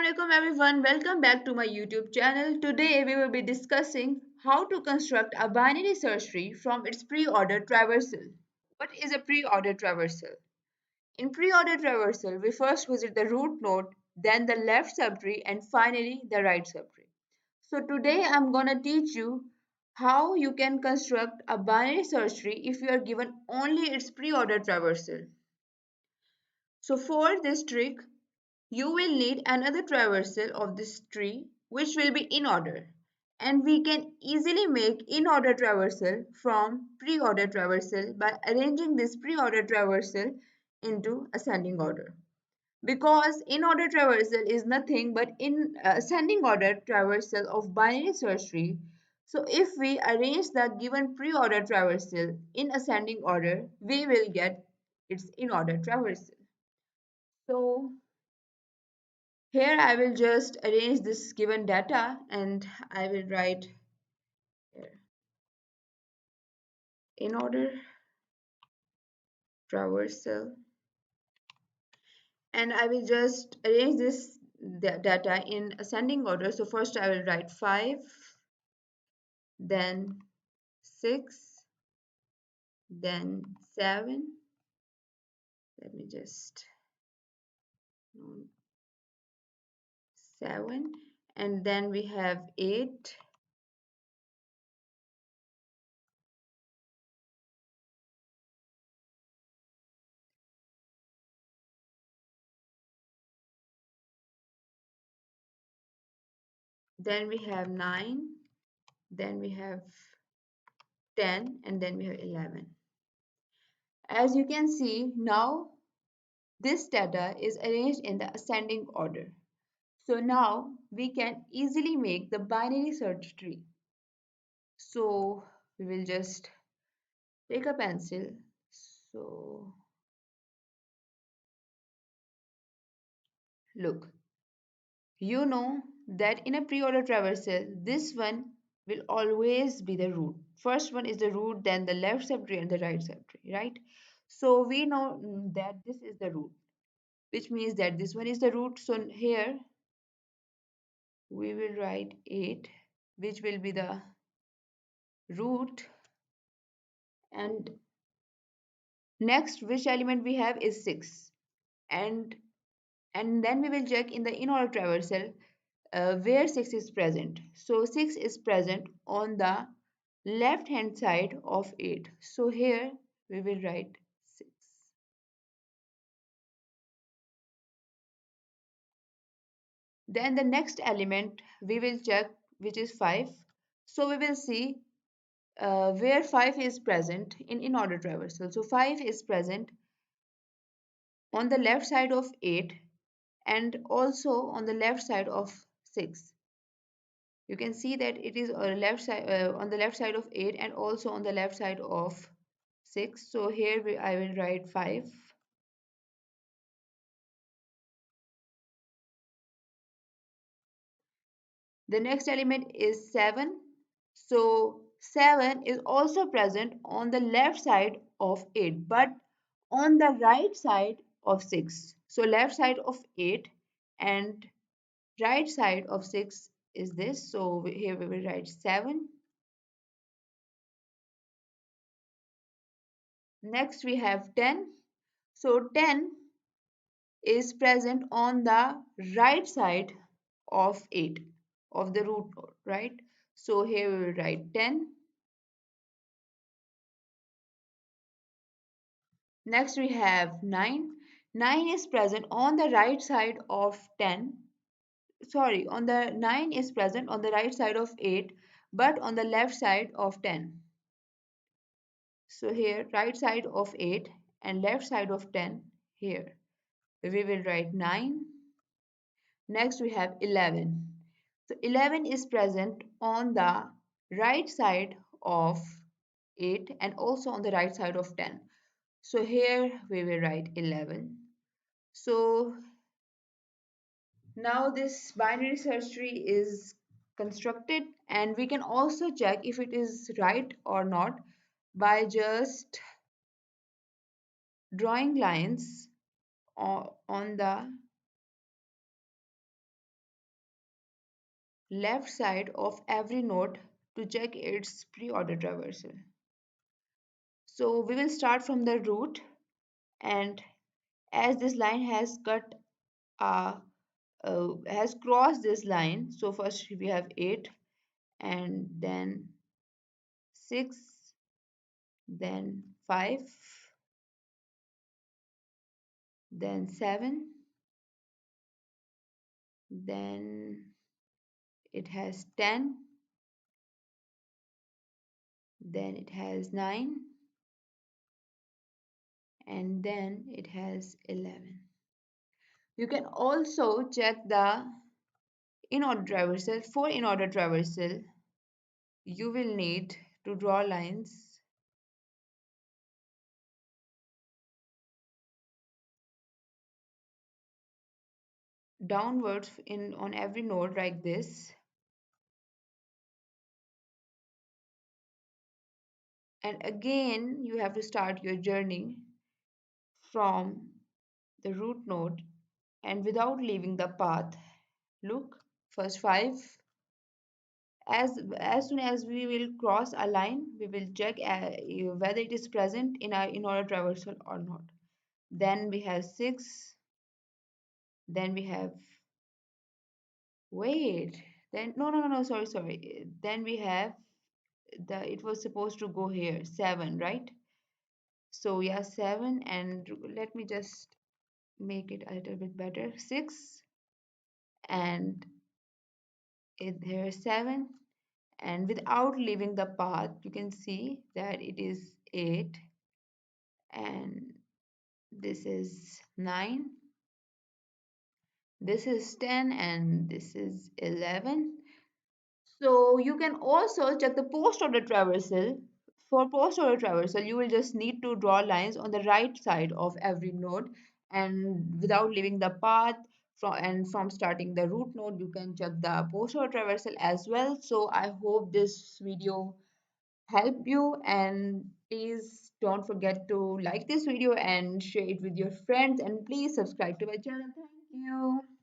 Assalamualaikum everyone, welcome back to my YouTube channel. Today we will be discussing how to construct a binary search tree from its pre-ordered traversal. What is a pre-ordered traversal? In pre-ordered traversal, we first visit the root node, then the left subtree, and finally the right subtree. So today I'm gonna teach you how you can construct a binary search tree if you are given only its pre-ordered traversal. So for this trick, you will need another traversal of this tree which will be in order, and we can easily make in order traversal from pre-order traversal by arranging this pre-order traversal into ascending order, because in order traversal is nothing but in ascending order traversal of binary search tree. So if we arrange the given pre-order traversal in ascending order, we will get its in order traversal. So here I will just arrange this given data and I will write here in order traversal, and I will just arrange this data in ascending order. So first I will write 5, then 6, then 7. Let me just 7, and then we have 8, then we have 9, then we have 10, and then we have 11. As you can see now, this data is arranged in the ascending order. So now we can easily make the binary search tree. So we will just take a pencil. So look, you know that in a pre-order traversal, this one will always be the root. First one is the root, then the left subtree and the right subtree, right? So we know that this is the root, which means that this one is the root. So here we will write 8, which will be the root, and next which element we have is 6, and then we will check in the in order traversal where 6 is present. So 6 is present on the left hand side of 8, so here we will write 6. Then the next element we will check, which is 5. So we will see where 5 is present in order traversal. So 5 is present on the left side of 8 and also on the left side of 6. You can see that it is on the left side of 8 and also on the left side of 6. So here I will write 5. The next element is 7. So 7 is also present on the left side of 8 but on the right side of 6. So left side of 8 and right side of 6 is this. So here we will write 7. Next we have 10. So 10 is present on the right side of 8 of the root node, right? So here we will write 10. Next we have 9. 9 is present on the right side of 10. Sorry, on the 9 is present on the right side of 8 but on the left side of 10. So here right side of 8 and left side of 10, here we will write 9. Next we have 11. So 11 is present on the right side of 8 and also on the right side of 10. So here we will write 11. So now this binary search tree is constructed, and we can also check if it is right or not by just drawing lines on the left side of every node to check its pre-order traversal. So we will start from the root, and as this line uh, has crossed this line, so first we have 8, and then 6, then 5, then 7, then it has 10, then it has 9, and then it has 11. You can also check the in-order traversal. For in-order traversal, you will need to draw lines downwards in on every node like this, and again you have to start your journey from the root node and without leaving the path. Look, first 5. As soon as we will cross a line, we will check whether it is present in our in order traversal or not. Then we have 6, then we have, wait, then no, sorry, then we have the, it was supposed to go here 7, right? So yeah, 7, and let me just make it a little bit better. 6, and here 7, and without leaving the path you can see that it is 8, and this is 9, this is 10, and this is 11. So you can also check the post order traversal. For post order traversal, you will just need to draw lines on the right side of every node, and without leaving the path from starting the root node, you can check the post order traversal as well. So I hope this video helped you, and please don't forget to like this video and share it with your friends, and please subscribe to my channel. Thank you.